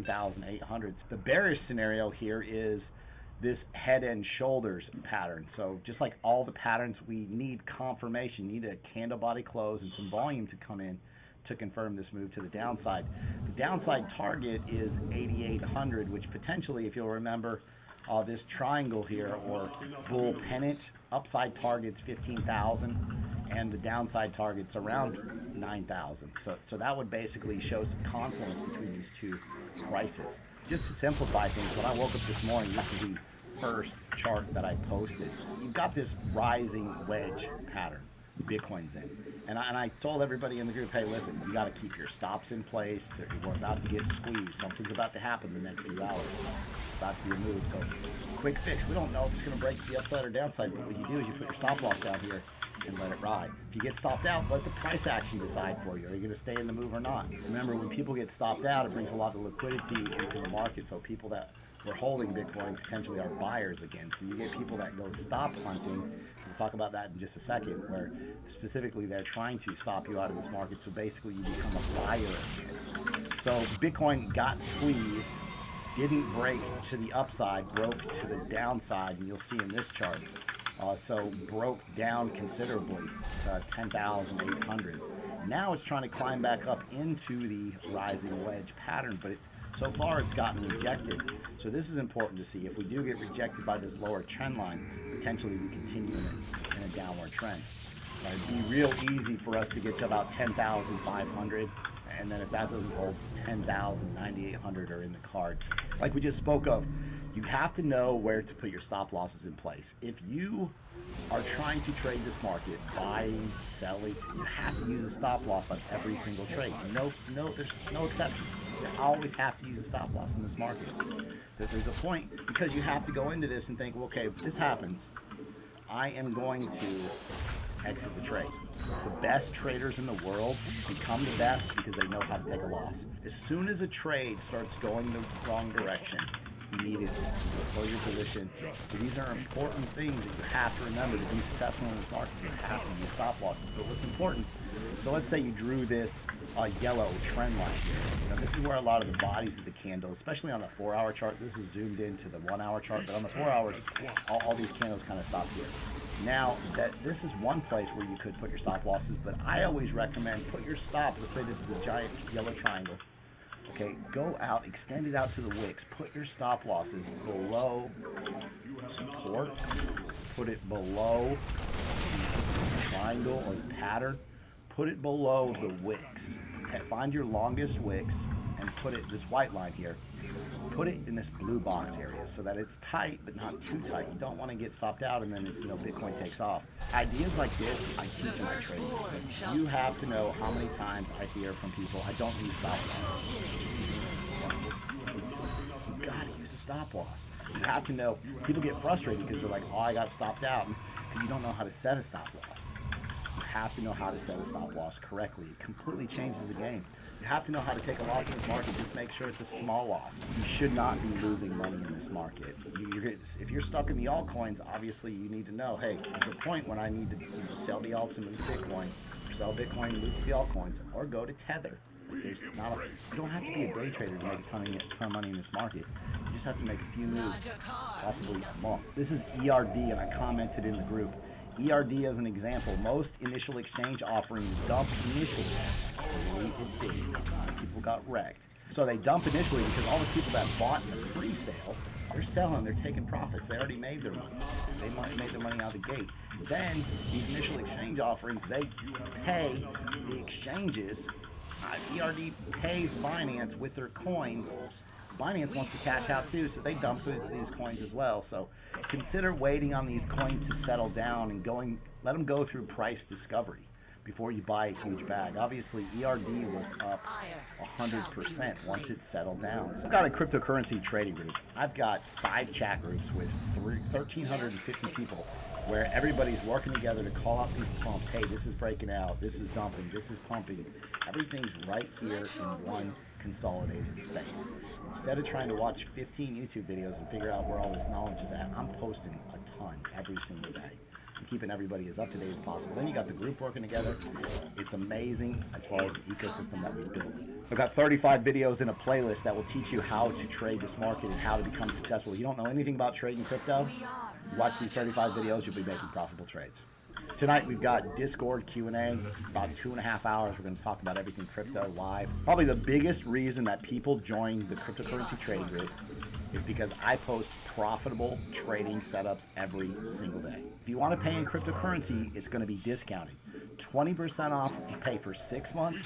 7,800. The bearish scenario here is this head and shoulders pattern. So just like all the patterns, we need confirmation, you need a candle body close and some volume to come in to confirm this move to the downside. The downside target is 8,800, which potentially, if you'll remember, this triangle here, or bull pennant, upside target's 15,000, and the downside target's around 9,000. So that would basically show some confluence between these two prices. Just to simplify things, when I woke up this morning, this is the first chart that I posted. You've got this rising wedge pattern Bitcoin's in. And I told everybody in the group, hey, listen, you got to keep your stops in place. We're about to get squeezed. Something's about to happen in the next few hours. It's about to be a move. So quick fix. We don't know if it's going to break the upside or downside, but what you do is you put your stop loss down here and let it ride. If you get stopped out, let the price action decide for you. Are you going to stay in the move or not? Remember, when people get stopped out, it brings a lot of liquidity into the market. So people that were holding Bitcoin potentially are buyers again. So you get people that go stop hunting. We'll talk about that in just a second, where specifically they're trying to stop you out of this market. So basically you become a buyer again. So Bitcoin got squeezed, didn't break to the upside, broke to the downside, and you'll see in this chart. So broke down considerably, 10,800. Now it's trying to climb back up into the rising wedge pattern, but so far it's gotten rejected. So this is important to see. If we do get rejected by this lower trend line, potentially we continue in a downward trend. It'd be real easy for us to get to about 10,500, and then if that doesn't hold, 10,900 are in the cards. Like we just spoke of, you have to know where to put your stop losses in place. If you are trying to trade this market, buying, selling, you have to use a stop loss on every single trade. There's no exception. You always have to use a stop loss in this market. There's a point, because you have to go into this and think, well, okay, if this happens, I am going to exit the trade. The best traders in the world become the best because they know how to take a loss. As soon as a trade starts going the wrong direction, immediately you close your position. So these are important things that you have to remember to be successful in this market. You have to use stop losses. But what's important, so let's say you drew this yellow trend line here. Now this is where a lot of the bodies of the candle, especially on the 4-hour chart, this is zoomed into the 1-hour chart, but on the 4 hours, all these candles kind of stop here. Now, this is one place where you could put your stop losses, but I always recommend put your stop, let's say this is a giant yellow triangle. Okay, go out, extend it out to the wicks, put your stop losses below support, put it below the triangle or the pattern, put it below the wicks. Okay, find your longest wicks and put it, this white line here, put it in this blue box area so that it's tight but not too tight. You don't want to get stopped out and then Bitcoin takes off. Ideas like this I teach in my training. You have to know how many times I hear from people, I don't use stop loss. You gotta use a stop loss. You have to know, people get frustrated because they're like, oh, I got stopped out, because you don't know how to set a stop loss. You have to know how to set a stop loss correctly. It completely changes the game. You have to know how to take a loss in this market. Just make sure it's a small loss. You should not be losing money in this market. If you're stuck in the altcoins, obviously you need to know, hey, there's a point when I need to sell the alts and move Bitcoin, or sell Bitcoin and move the altcoins, or go to Tether. You don't have to be a day trader to make a ton of money in this market. You just have to make a few moves, possibly a month. This is ERD, and I commented in the group. ERD as an example, most initial exchange offerings dump initially. It did. People got wrecked. So they dump initially because all the people that bought in the pre-sale, they're selling, they're taking profits. They already made their money. They might have made their money out of the gate. Then these initial exchange offerings, they pay the exchanges. ERD pays Binance with their coins. Binance wants to cash out too, so they dump these coins as well. So consider waiting on these coins to settle down and let them go through price discovery before you buy a huge bag. Obviously, ERD was up 100% once it settled down. I've got a cryptocurrency trading group. I've got 5 chat groups with 1,350 people where everybody's working together to call out these pumps. Hey, this is breaking out. This is dumping. This is pumping. Everything's right here in one consolidated space. Instead of trying to watch 15 YouTube videos and figure out where all this knowledge is at, I'm posting a ton every single day. and keeping everybody as up to date as possible. Then you got the group working together. It's amazing as far as the ecosystem that we've built. I've got 35 videos in a playlist that will teach you how to trade this market and how to become successful. If you don't know anything about trading crypto, watch these 35 videos, you'll be making profitable trades. Tonight we've got Discord Q&A, about 2.5 hours. We're going to talk about everything crypto live. Probably the biggest reason that people join the cryptocurrency trading group is because I post profitable trading setups every single day. If you want to pay in cryptocurrency, it's going to be discounted. 20% off if you pay for 6 months,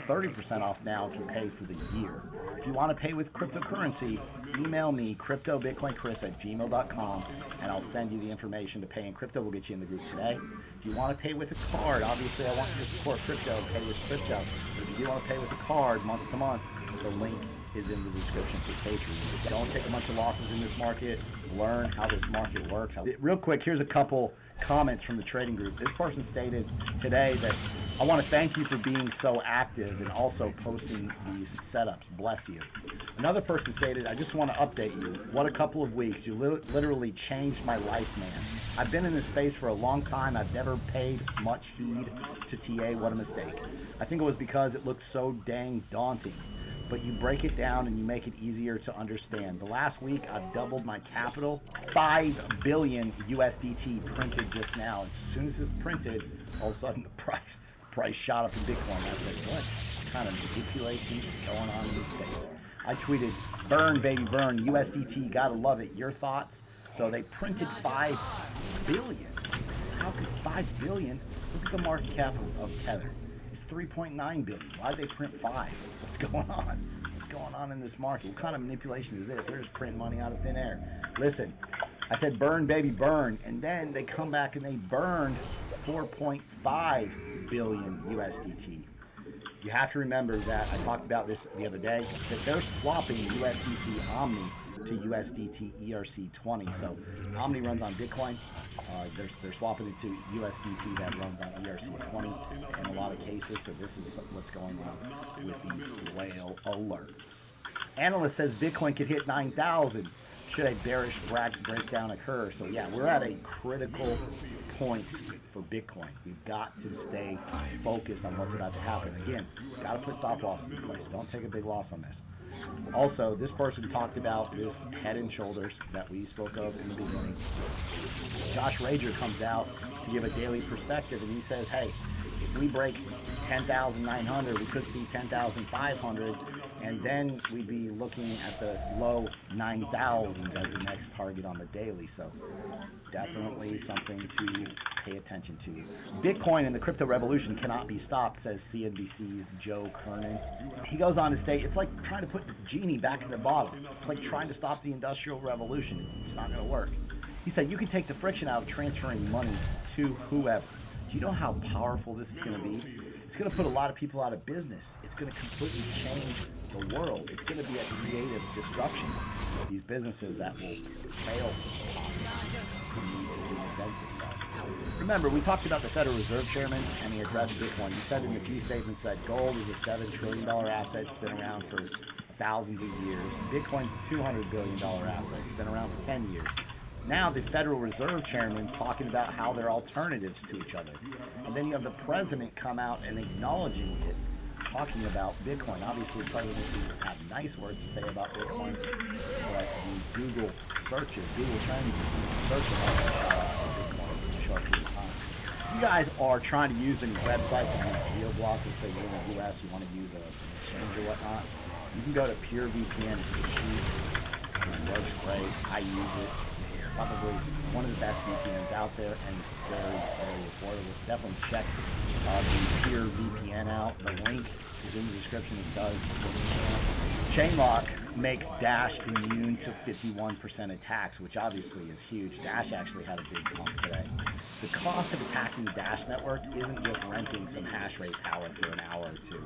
30% off now if you pay for the year. If you want to pay with cryptocurrency, email me, cryptobitcoinchris@gmail.com, and I'll send you the information to pay in crypto. We'll get you in the group today. If you want to pay with a card, obviously I want you to support crypto, pay with crypto. But if you do want to pay with a card month to month, the link is in the description for Patreon. Don't take a bunch of losses in this market. Learn how this market works. Real quick, here's a couple comments from the trading group. This person stated today that I want to thank you for being so active and also posting these setups. Bless you. Another person stated, I just want to update you. What a couple of weeks. You literally changed my life, man. I've been in this space for a long time. I've never paid much heed to TA. What a mistake. I think it was because it looked so dang daunting. But you break it down and you make it easier to understand. The last week, I've doubled my capital. 5 billion USDT printed just now. As soon as it's printed, all of a sudden the price shot up in Bitcoin. I said, what kind of manipulation is going on in this space? I tweeted, burn, baby, burn. USDT, gotta love it. Your thoughts? So they printed 5 billion. How could 5 billion? Look at the market cap of Tether. 3.9 billion. Why did they print 5? What's going on? What's going on in this market? What kind of manipulation is this? They're just printing money out of thin air. Listen, I said burn, baby, burn, and then they come back and they burned 4.5 billion USDT. You have to remember that I talked about this the other day, that they're swapping USDT Omni to USDT ERC20. So Omni runs on Bitcoin. They're swapping it to USDT that runs on ERC20 in a lot of cases. So this is what's going on with these whale alerts. Analyst says Bitcoin could hit 9,000 should a bearish breakdown occur. So yeah, we're at a critical point for Bitcoin. We've got to stay focused on what's about to happen. Again, got to put stop losses in place. Don't take a big loss on this. Also, this person talked about this head and shoulders that we spoke of in the beginning. Josh Rager comes out to give a daily perspective, and he says, hey, if we break 10,900, we could see 10,500, and then we'd be looking at the low 9,000 as the next target on the daily. So definitely something to pay attention to. Bitcoin and the crypto revolution cannot be stopped, says CNBC's Joe Kernan. He goes on to state, it's like trying to put the genie back in the bottle. It's like trying to stop the Industrial Revolution. It's not going to work. He said, you can take the friction out of transferring money to whoever. Do you know how powerful this is going to be? It's going to put a lot of people out of business. It's going to completely change the world. It's going to be a creative disruption of these businesses that will fail. Remember, we talked about the Federal Reserve Chairman, and he addressed Bitcoin. He said in a few statements that gold is a $7 trillion asset. It's been around for thousands of years. Bitcoin's a $200 billion asset. It's been around for 10 years. Now the Federal Reserve Chairman talking about how they're alternatives to each other. And then you have the President come out and acknowledging it, talking about Bitcoin. Obviously, presidents have nice words to say about Bitcoin, but the Google searches, Google Trends searches on Bitcoin in a short period of time. If you guys are trying to use any websites, geo blocks, let's say you're in the U.S., you want to use an exchange or whatnot, you can go to PureVPN. It's cheap, it works great. I use it. Probably one of the best VPNs out there, and it's very, very affordable. Definitely check the Pure VPN out. The link is in the description. It does. Chainlock makes Dash immune to 51% attacks, which obviously is huge. Dash actually had a big pump today. The cost of attacking the Dash network isn't just renting some hash rate power for an hour or two,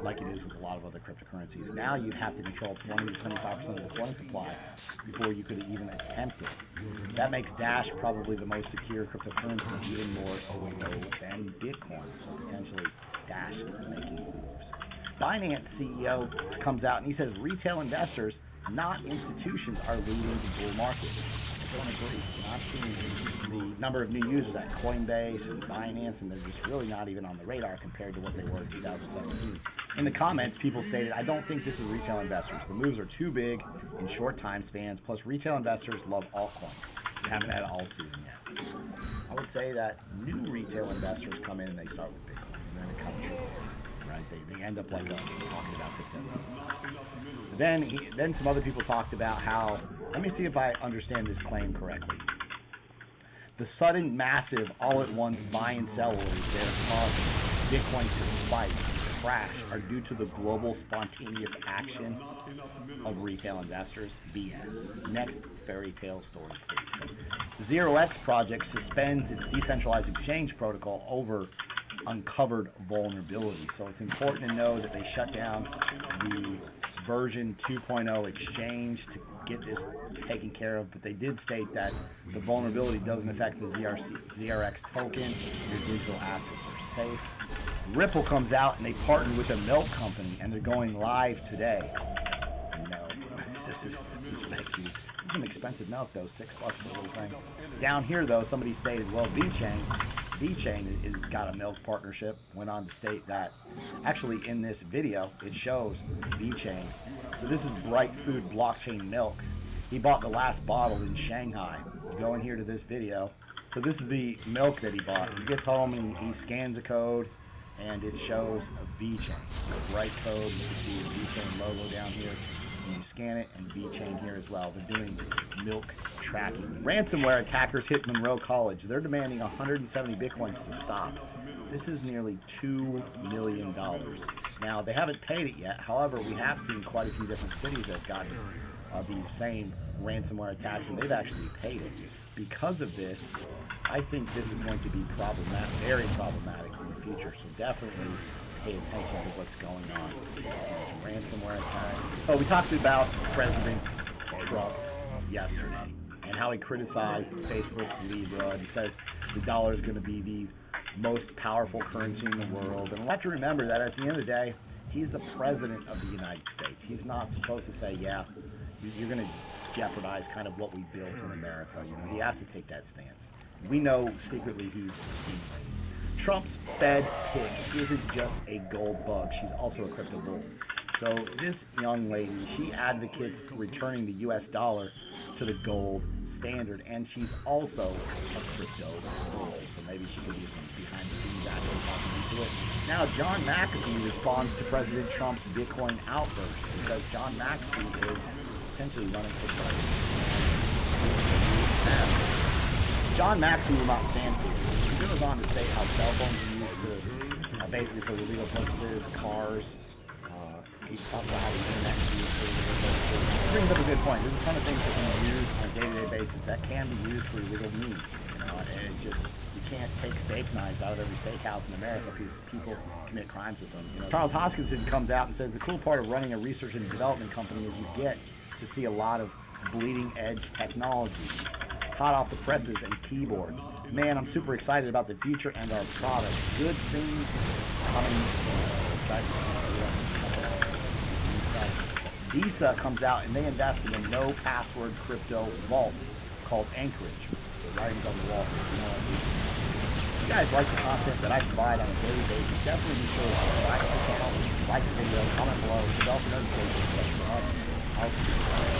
like it is with a lot of other cryptocurrencies. Now you'd have to control 20 to 25% of the coin supply before you could even attempt it. That makes Dash probably the most secure cryptocurrency, even more so than Bitcoin. So potentially Dash is making moves. Binance CEO comes out and he says retail investors, not institutions, are leading the bull market. don't agree. You're not seeing the number of new users at Coinbase and Binance, and they're just really not even on the radar compared to what they were in 2017. In the comments, people stated, I don't think this is retail investors. The moves are too big in short time spans, plus retail investors love altcoins. We haven't had alt season yet. I would say that new retail investors come in and they start with Bitcoin, and then they come true, right? They end up like us talking about crypto. Then some other people talked about how, let me see if I understand this claim correctly. The sudden, massive, all-at-once buy and sell orders that have caused Bitcoin to spike, crash, are due to the global spontaneous action of retail investors. BS. Next fairy tale story, please. The 0x project suspends its decentralized exchange protocol over uncovered vulnerability. So it's important to know that they shut down the version 2.0 exchange to get this taken care of, but they did state that the vulnerability doesn't affect the ZRX token. Your digital assets are safe. Ripple comes out and they partnered with a milk company and they're going live today. No, this is some expensive milk though, $6 for the little thing. Down here though, somebody stated, well, VeChain has got a milk partnership. Went on to state that actually in this video it shows VeChain. So this is Bright Food blockchain milk. He bought the last bottle in Shanghai. Go in here to this video. So this is the milk that he bought. He gets home and he scans a code and it shows a VeChain. The bright code, you can see the VeChain logo down here. And you scan it, and VeChain here as well. They're doing milk tracking. Ransomware attackers hit Monroe College. They're demanding 170 Bitcoins to stop. This is nearly $2 million. Now, they haven't paid it yet. However, we have seen quite a few different cities that have gotten these same ransomware attacks, and they've actually paid it. Because of this, I think this is going to be very problematic in the future. So definitely pay attention to what's going on. Ransomware attacks. Oh, we talked about President Trump yesterday and how he criticized Facebook's Libra and says the dollar is going to be the most powerful currency in the world. And we have to remember that at the end of the day, he's the president of the United States. He's not supposed to say, yeah, you're going to jeopardize kind of what we built in America. You know, he has to take that stance. We know secretly he's stealing. Trump's Fed pick isn't just a gold bug. She's also a crypto bull. So this young lady, she advocates returning the U.S. dollar to the gold standard, and she's also a crypto bull. So maybe she could be some behind the scenes action talking into it. Now, John McAfee responds to President Trump's Bitcoin outburst because John McAfee is essentially running for president. John McAfee will not stand for it. He goes on to say how cell phones are used to basically for illegal purposes, cars. He talks about how the internet is used for illegal purposes. He brings up a good point. There's a ton of things that can be used on a day-to-day basis that can be used for illegal means. And it's just, you can't take steak knives out of every steakhouse in America because people commit crimes with them. Charles Hoskinson comes out and says the cool part of running a research and development company is you get to see a lot of bleeding-edge technology, hot off the presses and keyboards. Man, I'm super excited about the future and our product. Good things coming soon. Visa comes out and they invest in a no-password crypto vault called Anchorage. The writing's on the wall. If you guys like the content that I provide on a daily basis, definitely be sure to subscribe to the channel, like the video, comment below, develop a notification. I'll see you.